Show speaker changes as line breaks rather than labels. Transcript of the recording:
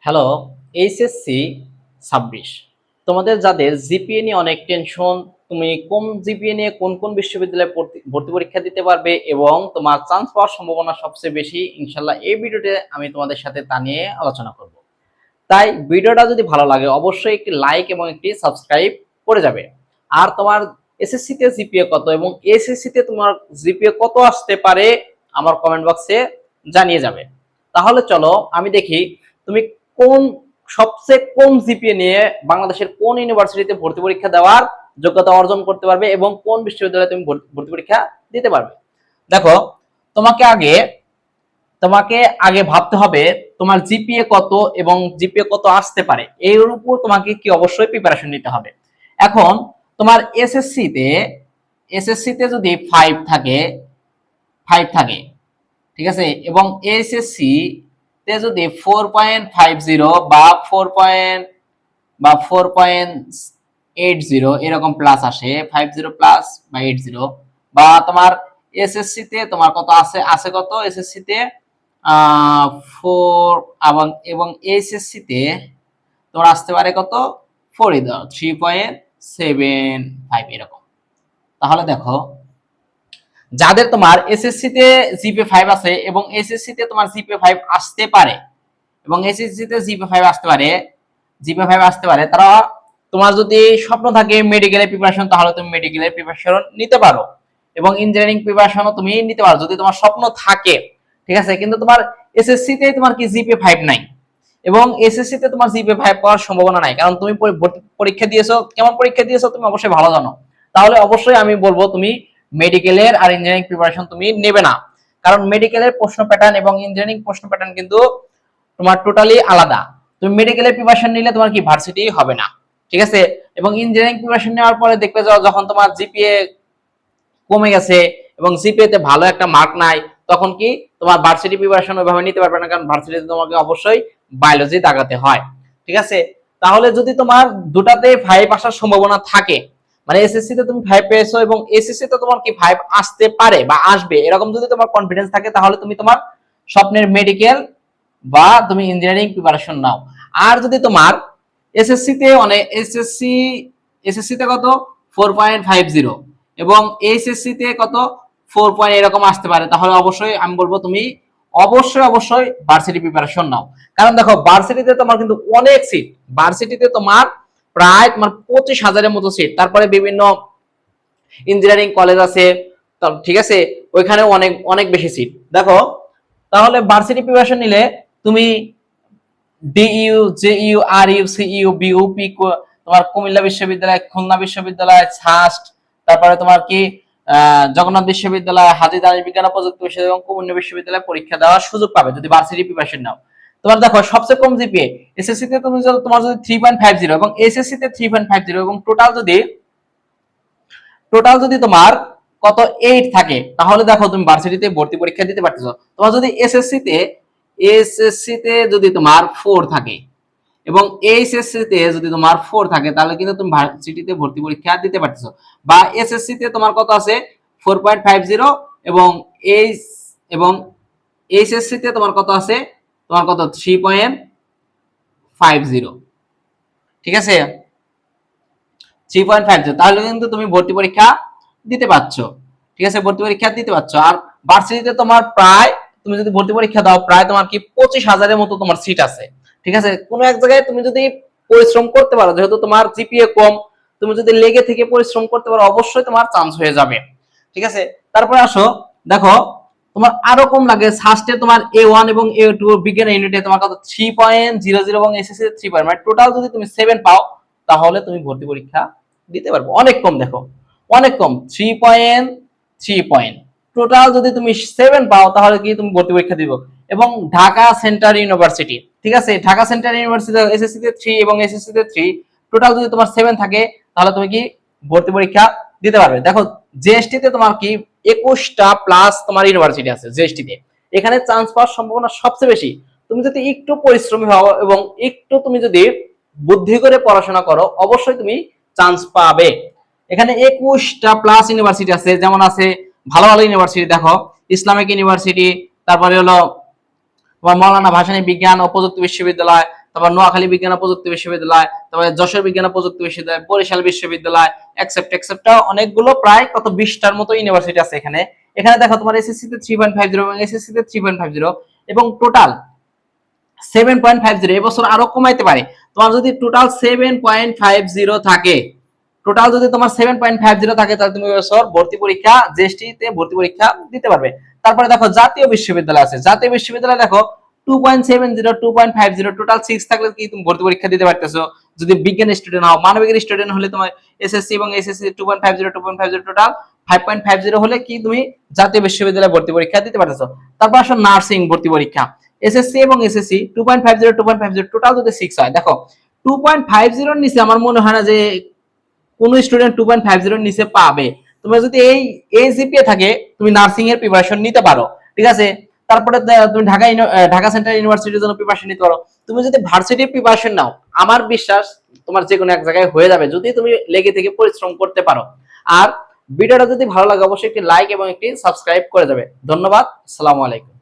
Hello, HSC 26 তোমাদের যাদের GPA নিয়ে অনেক টেনশন, তুমি কোন জিপিএ নিয়ে কোন কোন বিশ্ববিদ্যালয়ে ভর্তি পরীক্ষা দিতে পারবে এবং তোমার চান্স পাওয়ার সম্ভাবনা সবচেয়ে বেশি, ইনশাল্লাহ এই ভিডিওতে আমি তোমাদের সাথে তা নিয়ে আলোচনা করব। তাই ভিডিওটা যদি ভালো লাগে অবশ্যই একটি লাইক এবং একটি সাবস্ক্রাইব করে যাবে। আর তোমার এসএসসি তে জিপিএ কত এবং এসএসসি তে তোমার জিপিএ কত আসতে পারে আমার কমেন্ট বক্সে জানিয়ে যাবে। তাহলে চলো আমি দেখি তুমি কোন সবচেয়ে কম জিপিএ নিয়ে বাংলাদেশের কোন ইউনিভার্সিটিতে ভর্তি পরীক্ষা দেওয়ার যোগ্যতা অর্জন করতে পারবে এবং কোন বিশ্ববিদ্যালয়ে তুমি ভর্তি পরীক্ষা দিতে পারবে। দেখো, তোমাকে আগে তোমাকে আগে ভাবতে হবে তোমার জিপিএ কত এবং জিপিএ কত আসতে পারে, এর উপর তোমাকে কি অবশ্যই প্রিপারেশন নিতে হবে। এখন তোমার এসএসসি তে যদি 5 থাকে, ঠিক আছে, এবং এসএসসি তে যদি 4.50 বা 4.80 এরকম প্লাস আসে, 50 প্লাস বা 80, বা তোমার এসএসসি তে তোমার কত আছে, কত এসএসসি তে 4, এবং এইচএসসি তে তোমার আসতে পারে কত 4 দাও 3.75 এরকম। তাহলে দেখো, যাদের তোমার এসএসসি তে জিপিএ 5 আছে এবং এসএসসি তে তোমার জিপিএ 5 আসতে পারে এবং এসএসসি তে জিপিএ 5 আসতে পারে তারা, তোমার যদি স্বপ্ন থাকে মেডিকেলের প্রিপারেশন তাহলে তুমি মেডিকেলের প্রিপারেশন নিতে পারো এবং ইঞ্জিনিয়ারিং প্রিপারেশনও তুমি নিতে পারো যদি তোমার স্বপ্ন থাকে, ঠিক আছে। কিন্তু তোমার এসএসসি তে তোমার কি জিপিএ 5 নাই এবং এসএসসি তে তোমার জিপিএ 5 পাওয়ার সম্ভাবনা নাই, কারণ তুমি পরীক্ষা দিয়েছো, কেমন পরীক্ষা দিয়েছো তুমি অবশ্যই ভালো জানো। তাহলে অবশ্যই আমি বলবো তুমি মেডিকেলের আর ইঞ্জিনিয়ারিং প্রিপারেশন তুমি নেবে না, কারণ মেডিকেলের প্রশ্ন প্যাটার্ন এবং ইঞ্জিনিয়ারিং প্রশ্ন প্যাটার্ন কিন্তু তোমার টোটালি আলাদা। তুমি মেডিকেলের প্রিপারেশন নিলে তোমার কি ভার্সিটি হবে না, ঠিক আছে। এবং ইঞ্জিনিয়ারিং প্রিপারেশন নেওয়ার পরে দেখবে যখন তোমার জিপিএ কমে গেছে এবং জিপিএ তে ভালো একটা মার্ক নাই, তখন কি তোমার ভার্সিটি প্রিপারেশন ওইভাবে নিতে পারবে না, কারণ ভার্সিটিতে তোমাকে অবশ্যই বায়োলজি দাগাতে হয়, ঠিক আছে। তাহলে যদি তোমার দুটাতে 5 আসার সম্ভাবনা থাকে, মানে এসএসসি তে তুমি 5 পেয়েছো এবং এসএসসি তে তোমার কি 5 আসতে পারে বা আসবে, এরকম যদি তোমার কনফিডেন্স থাকে তাহলে তুমি তোমার স্বপ্নের মেডিকেল বা তুমি ইঞ্জিনিয়ারিং প্রিপারেশন নাও। আর যদি তোমার এসএসসি তে অনেক এসএসসি তে কত 4.50 এবং এইচএসসি তে কত 4 এরকম আসতে পারে, তাহলে অবশ্যই আমি বলবো তুমি অবশ্যই ভার্সিটি প্রিপারেশন নাও। কারণ দেখো, ভার্সিটিতে তোমার কিন্তু অনেক সিট, ভার্সিটিতে তোমার প্রায় তোমার 25,000-এর মতো সিট, তারপরে বিভিন্ন ইঞ্জিনিয়ারিং কলেজ আছে, ঠিক আছে, ওইখানে অনেক অনেক বেশি সিট। দেখো, তাহলে ভার্সিটি প্রিপারেশন নিলে তুমি DU, JU, RU, CU, BUP, তোমার কুমিল্লা বিশ্ববিদ্যালয়, খুলনা বিশ্ববিদ্যালয়, ছাস্ট, তারপরে তোমার কি জগন্নাথ বিশ্ববিদ্যালয়, হাজী দানেশ বিজ্ঞান ও প্রযুক্তি বিশ্ববিদ্যালয় এবং কুমিল্লা বিশ্ববিদ্যালয়ে পরীক্ষা দেওয়ার সুযোগ পাবে যদি ভার্সিটি প্রিপারেশন নাও। তোমার দেখো সবচেয়ে কম জিপিএ এসএসসি তে তুমি তোমার যদি 3.50 এবং এসএসসি তে 3.50 এবং টোটাল যদি তোমার কত 8 থাকে, তাহলে দেখো তুমি ভার্সিটিতে ভর্তি পরীক্ষা দিতে পারতেছো। তোমার যদি এসএসসি তে যদি তোমার 4 থাকে এবং এইচএসসি তে যদি তোমার 4 থাকে, তাহলে কিন্তু তুমি ভার্সিটিতে ভর্তি পরীক্ষা দিতে পারতেছো। বা এসএসসি তে তোমার কত আছে 4.50 এবং এইচ এবং এইচএসসি তে তোমার কত আছে, তোমার কত 3.50, ঠিক আছে, 3.50, তাহলে কিন্তু তুমি ভর্তি পরীক্ষা দিতে পারছো, ঠিক আছে, ভর্তি পরীক্ষা দিতে পারছো। আর ভার্সিটিতে তোমার প্রায়, তুমি যদি ভর্তি পরীক্ষা দাও প্রায় তোমার কি 25,000-এর মতো তোমার সিট আছে, ঠিক আছে। কোনো এক জায়গায় তুমি যদি পরিশ্রম করতে পারো, যেহেতু তোমার জিপিএ কম, তুমি যদি লেগে থেকে পরিশ্রম করতে পারো অবশ্যই তোমার চান্স হয়ে যাবে, ঠিক আছে। তারপরে আসো, দেখো তোমার আরো কম লাগে, সাস্টে তোমার A1 এবং A2 বিজ্ঞান ইউনিটে তোমার কত 3.00 এবং এসএসসি 3 মানে টোটাল যদি তুমি 7 পাও তাহলে তুমি ভর্তি পরীক্ষা দিতে পারবো। অনেক কম, দেখো অনেক কম, 3.3 টোটাল যদি তুমি 7 পাও তাহলে কি তুমি ভর্তি পরীক্ষা দিব। এবং ঢাকা সেন্ট্রাল ইউনিভার্সিটি, ঠিক আছে, ঢাকা সেন্ট্রাল ইউনিভার্সিটি এসএসসি তে 3 এবং এসএসসি তে 3 টোটাল যদি তোমার 7 থাকে তাহলে তুমি কি ভর্তি পরীক্ষা দিতে পারবে। দেখো, জিএসটি তে তোমার কি 21টা প্লাস তোমার ইউনিভার্সিটি আছে জিএসটি তে, এখানে চান্স পাওয়ার সম্ভাবনা সবচেয়ে বেশি। তুমি যদি একটু পরিশ্রমী হও এবং একটু তুমি যদি বুদ্ধি করে পড়াশোনা করো অবশ্যই তুমি চান্স পাবে। এখানে 21টা প্লাস ইউনিভার্সিটি আছে, যেমন আছে ভালো ভালো ইউনিভার্সিটি, দেখো ইসলামিক ইউনিভার্সিটি, তারপরে হলো তোমার মৌলানা ভাসানী বিজ্ঞান ও প্রযুক্তি বিশ্ববিদ্যালয়, তারপর নোয়াখালী বিজ্ঞান ও প্রযুক্তি বিশ্ববিদ্যালয়, তারপর যশোর বিজ্ঞান ও প্রযুক্তি বিশ্ববিদ্যালয়, বরিশাল বিশ্ববিদ্যালয়, এক্সেপ্ট অনেকগুলো প্রায় কত 20টার মতো ইউনিভার্সিটি আছে এখানে। এখানে দেখো তোমার এসএসসি তে 3.50 এবং এসএসসি তে 3.50 এবং টোটাল 7.50। এবছর আরো কমাইতে পারে। তোমার যদি টোটাল 7.50 থাকে, টোটাল যদি তোমার 7.50 থাকে, তাহলে তুমি এবছর ভর্তি পরীক্ষা জেএসটি-তে ভর্তি পরীক্ষা দিতে পারবে। তারপরে দেখো জাতীয় বিশ্ববিদ্যালয় আছে, জাতীয় বিশ্ববিদ্যালয় দেখো 2.70 2.50 টোটাল 6 থাকলে কি তুমি ভর্তি পরীক্ষা দিতে পারতেছো। যদি বিজ্ঞান স্টুডেন্ট হও, মানবিকের স্টুডেন্ট হলে তোমার এসএসসি এবং এসএসসি 2.50 টোটাল 5.50 হলে কি তুমি জাতীয় বিশ্ববিদ্যালয়ে ভর্তি পরীক্ষা দিতে পারতেছো। তারপর আসো নার্সিং ভর্তি পরীক্ষা, এসএসসি এবং এসএসসি 2.50 টোটাল যদি 6 হয়। দেখো 2.50 এর নিচে আমার মনে হয় না যে কোন স্টুডেন্ট 2.50 এর নিচে পাবে। তোমার যদি এই জিপিএ থাকে, তুমি নার্সিং এর প্রিপারেশন নিতে পারো, ঠিক আছে। তারপরে তুমি ঢাকা সেন্ট্রাল ইউনিভার্সিটির জন্য প্রিপারেশন নিতে পারো। তুমি যদি ভার্সিটির প্রিপারেশন নাও, আমার বিশ্বাস তোমার যে কোনো এক জায়গায় হয়ে যাবে, যদি তুমি লেগে থেকে পরিশ্রম করতে পারো। আর ভিডিওটা যদি ভালো লাগে অবশ্যই একটি লাইক এবং একটি সাবস্ক্রাইব করে যাবে। ধন্যবাদ, আসসালামু আলাইকুম।